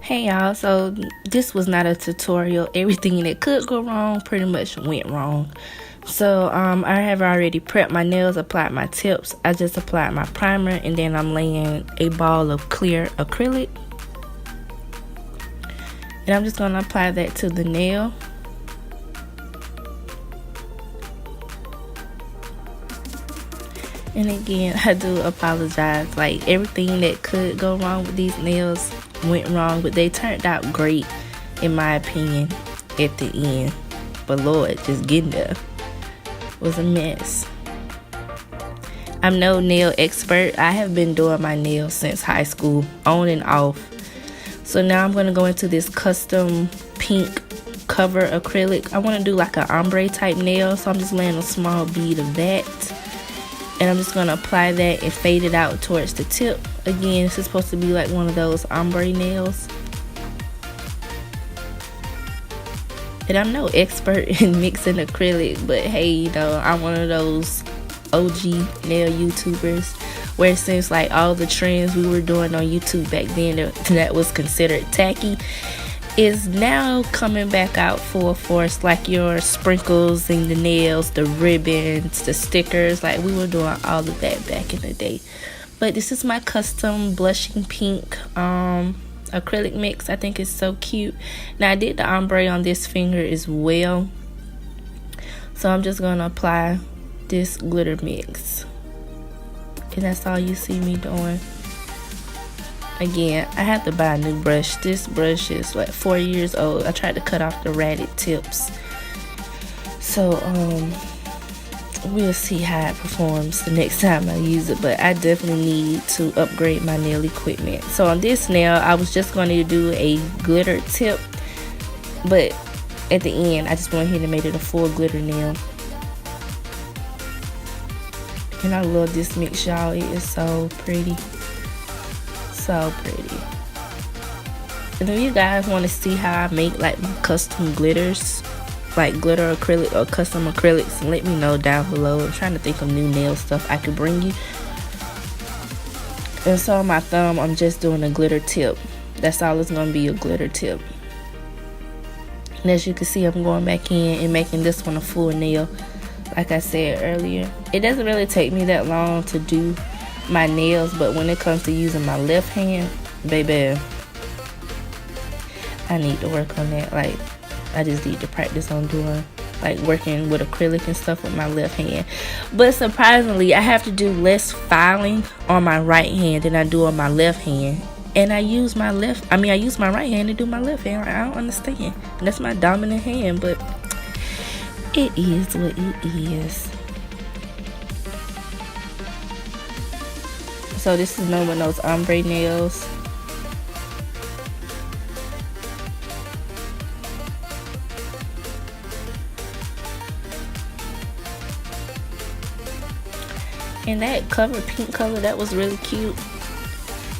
Hey y'all, so this was not a tutorial. Everything that could go wrong pretty much went wrong. So I have already prepped my nails, applied my tips. I just applied my primer, and then I'm laying a ball of clear acrylic. And I'm just going to apply that to the nail. And again, I do apologize. Like, everything that could go wrong with these nails went wrong, but they turned out great in my opinion at the end. But Lord, just getting there was a mess. I'm no nail expert. I have been doing my nails since high school, on and off. So now I'm going to go into this custom pink cover acrylic. I want to do like an ombre type nail, so I'm just laying a small bead of that. And I'm just going to apply that and fade it out towards the tip. Again, this is supposed to be like one of those ombre nails. And I'm no expert in mixing acrylic, but hey, you know, I'm one of those OG nail YouTubers where it seems like all the trends we were doing on YouTube back then that was considered tacky is now coming back out full force, like your sprinkles in the nails, the ribbons, the stickers. Like, we were doing all of that back in the day. But this is my custom blushing pink acrylic mix. I think it's so cute. Now I did the ombre on this finger as well, so I'm just gonna apply this glitter mix, and that's all you see me doing. Again, I have to buy a new brush. This brush is like 4 years old. I tried to cut off the ratted tips. So, we'll see how it performs the next time I use it. But I definitely need to upgrade my nail equipment. So on this nail, I was just going to do a glitter tip. But at the end, I just went ahead and made it a full glitter nail. And I love this mix, y'all. It is so pretty. So pretty. And if you guys want to see how I make like my custom glitters, like glitter acrylic or custom acrylics, let me know down below. I'm trying to think of new nail stuff I could bring you. And so on my thumb, I'm just doing a glitter tip. That's all it's going to be, a glitter tip. And as you can see, I'm going back in and making this one a full nail. Like I said earlier, it doesn't really take me that long to do my nails, but when it comes to using my left hand, baby, I need to work on that. Like, I just need to practice on doing, like, working with acrylic and stuff with my left hand. But surprisingly, I have to do less filing on my right hand than I do on my left hand. And I use my right hand to do my left hand. Like, I don't understand. And that's my dominant hand, but it is what it is. So this is no one those ombre nails. And that cover, pink color, that was really cute.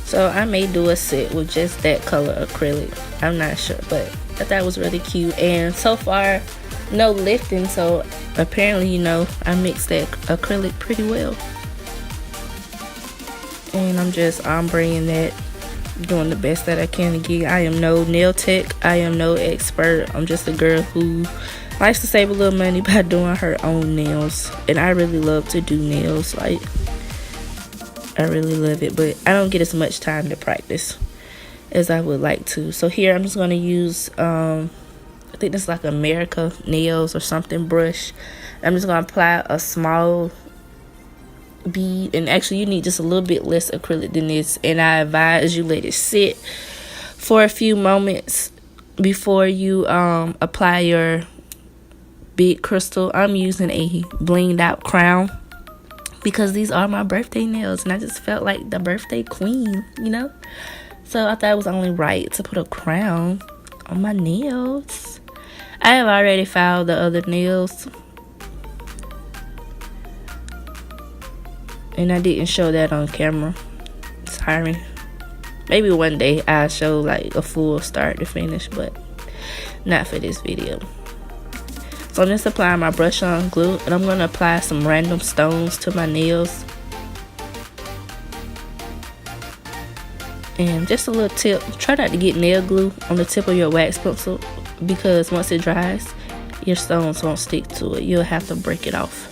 So I may do a set with just that color acrylic. I'm not sure, but I thought it was really cute. And so far, no lifting. So apparently, you know, I mixed that acrylic pretty well. And I'm just ombreing that, doing the best that I can to get. I am no nail tech. I am no expert. I'm just a girl who likes to save a little money by doing her own nails. And I really love to do nails. Like, I really love it. But I don't get as much time to practice as I would like to. So here I'm just going to use, I think it's like America Nails or something brush. I'm just going to apply a small bead, and actually you need just a little bit less acrylic than this, and I advise you let it sit for a few moments before you apply your big crystal. I'm using a blinged out crown because these are my birthday nails, and I just felt like the birthday queen, you know. So I thought it was only right to put a crown on my nails. I have already filed the other nails, and I didn't show that on camera. Sorry. Maybe one day I'll show like a full start to finish, but not for this video. So I'm just applying my brush on glue, and I'm going to apply some random stones to my nails. And just a little tip, try not to get nail glue on the tip of your wax pencil, because once it dries, your stones won't stick to it. You'll have to break it off.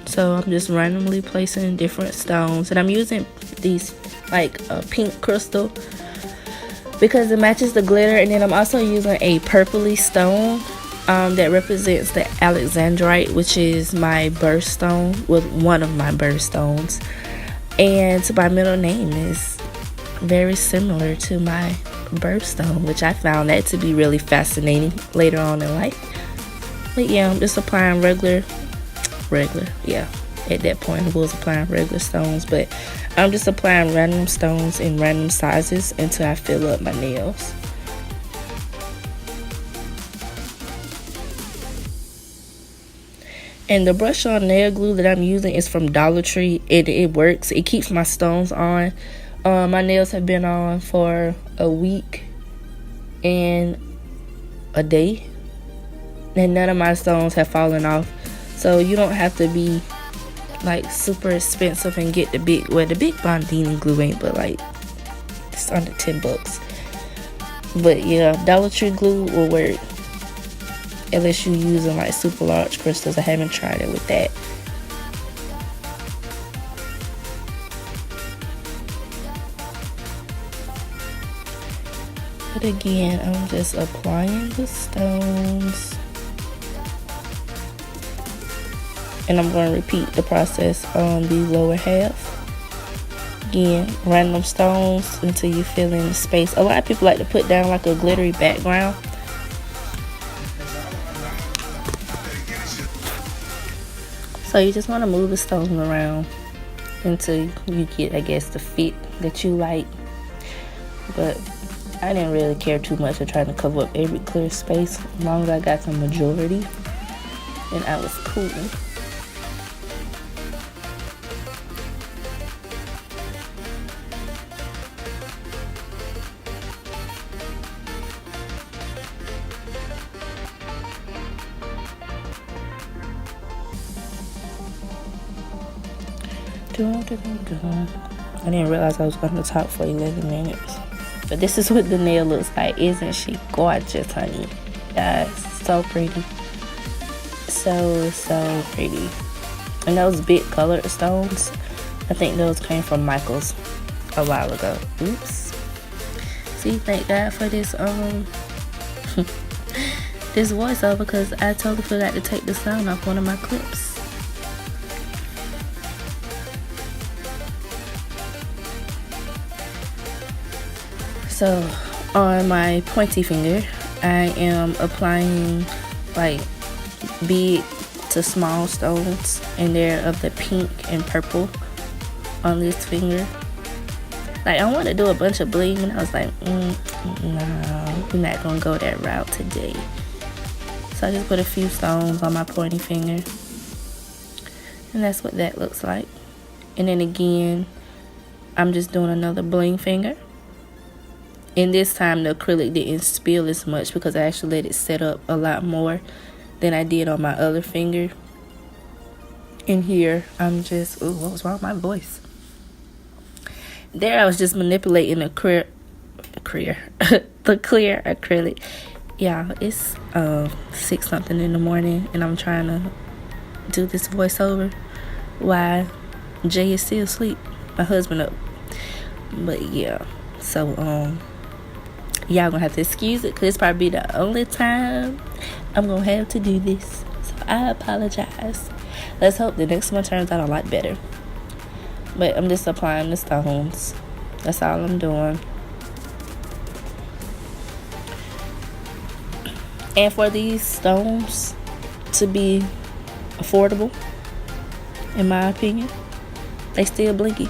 So I'm just randomly placing different stones, and I'm using these like a pink crystal because it matches the glitter. And then I'm also using a purpley stone that represents the alexandrite, which is my birthstone, with one of my birthstones. And my middle name is very similar to my birthstone, which I found that to be really fascinating later on in life. But yeah, I'm just applying regular, yeah. At that point, I was applying regular stones, but I'm just applying random stones in random sizes until I fill up my nails. And the brush on nail glue that I'm using is from Dollar Tree. It works. It keeps my stones on. My nails have been on for a week and a day, and none of my stones have fallen off. So you don't have to be like super expensive and get the big, well, the big Bondini glue ain't, but like it's under $10. But yeah, Dollar Tree glue will work unless you're using like super large crystals. I haven't tried it with that. But again, I'm just applying the stones. And I'm going to repeat the process on the lower half. Again, random stones until you fill in the space. A lot of people like to put down like a glittery background. So you just want to move the stones around until you get, I guess, the fit that you like. But I didn't really care too much of trying to cover up every clear space. As long as I got the majority, then I was cool. I didn't realize I was going to talk for 11 minutes. But this is what the nail looks like. Isn't she gorgeous, honey? Yes, so pretty. So pretty. And those big colored stones, I think those came from Michael's a while ago. Oops. See, thank God for this this voiceover, because I totally forgot to take the sound off one of my clips. So on my pointy finger, I am applying like big to small stones, and they're of the pink and purple on this finger. Like, I want to do a bunch of bling, and I was like, no, we're not gonna go that route today. So I just put a few stones on my pointy finger, and that's what that looks like. And then again, I'm just doing another bling finger. And this time the acrylic didn't spill as much because I actually let it set up a lot more than I did on my other finger. And here I'm just, ooh, what was wrong with my voice? There I was just manipulating the clear acrylic. Yeah, it's 6 something in the morning, and I'm trying to do this voiceover while Jay is still asleep, my husband up. But yeah, so y'all gonna have to excuse it, because it's probably the only time I'm gonna have to do this, so I apologize. Let's hope the next one turns out a lot better. But I'm just applying the stones. That's all I'm doing. And for these stones to be affordable, in my opinion, they still blinky.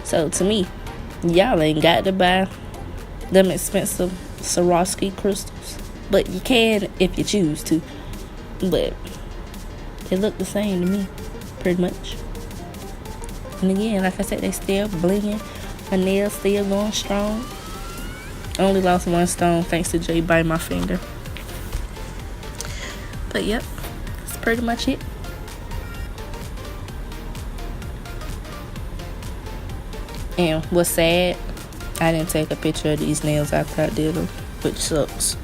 So to me, y'all ain't got to buy them expensive Swarovski crystals, but you can if you choose to. But they look the same to me, pretty much. And again, like I said, they still blinging. My nails still going strong. I only lost one stone thanks to Jay biting my finger. But yep, that's pretty much it. And what's sad, I didn't take a picture of these nails after I did them, which sucks.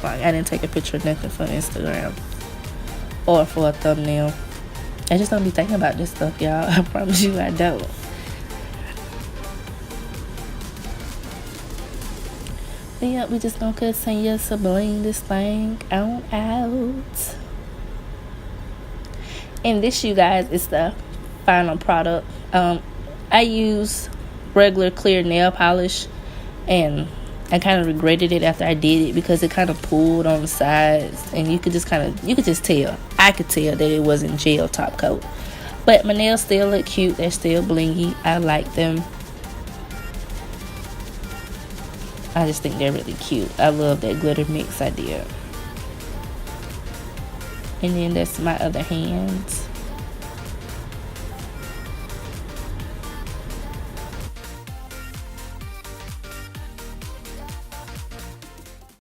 Like, I didn't take a picture of nothing for Instagram or for a thumbnail. I just don't be thinking about this stuff, y'all. I promise you I don't. But yeah, we just gonna continue to bling this thing on out. And this, you guys, is the final product. I use regular clear nail polish, and I kind of regretted it after I did it because it kind of pulled on the sides, and you could just tell. I could tell that it wasn't gel top coat. But my nails still look cute. They're still blingy. I like them. I just think they're really cute. I love that glitter mix I did. And then that's my other hand.